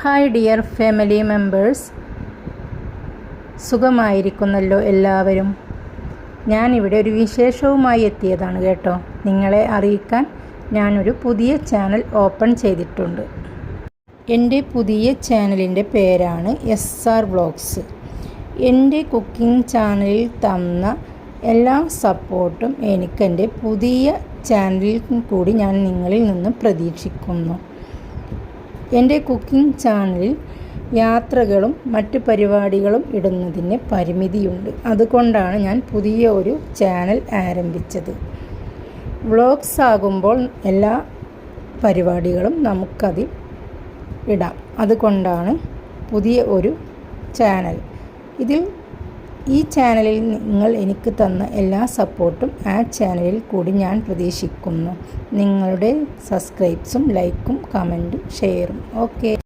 Hi dear family members, സുഖമായിരിക്കുന്നല്ലോ എല്ലാവരും. ഞാനിവിടെ ഒരു വിശേഷവുമായി എത്തിയതാണ് കേട്ടോ. നിങ്ങളെ അറിയിക്കാൻ ഞാനൊരു പുതിയ ചാനൽ ഓപ്പൺ ചെയ്തിട്ടുണ്ട്. എൻ്റെ പുതിയ ചാനലിൻ്റെ പേരാണ് SR വ്ളോഗ്സ്. എൻ്റെ കുക്കിംഗ് ചാനലിൽ തന്ന എല്ലാ സപ്പോർട്ടും എനിക്ക് എൻ്റെ പുതിയ ചാനലിൽ കൂടി ഞാൻ നിങ്ങളിൽ നിന്ന് പ്രതീക്ഷിക്കുന്നു. എൻ്റെ കുക്കിംഗ് ചാനലിൽ യാത്രകളും മറ്റ് പരിപാടികളും ഇടുന്നതിന് പരിമിതിയുണ്ട്. അതുകൊണ്ടാണ് ഞാൻ പുതിയ ഒരു ചാനൽ ആരംഭിച്ചത്. വ്ളോഗ്സ് ആകുമ്പോൾ എല്ലാ പരിപാടികളും നമുക്കതിൽ ഇടാം. അതുകൊണ്ടാണ് പുതിയ ഒരു ചാനൽ. ഈ ചാനലിൽ നിങ്ങൾ എനിക്ക് തന്ന എല്ലാ സപ്പോർട്ടും ആ ചാനലിൽ കൂടി ഞാൻ പ്രതീക്ഷിക്കുന്നു. നിങ്ങളുടെ സബ്സ്ക്രൈബ്സും ലൈക്കും കമൻറ്റും ഷെയറും. ഓക്കെ.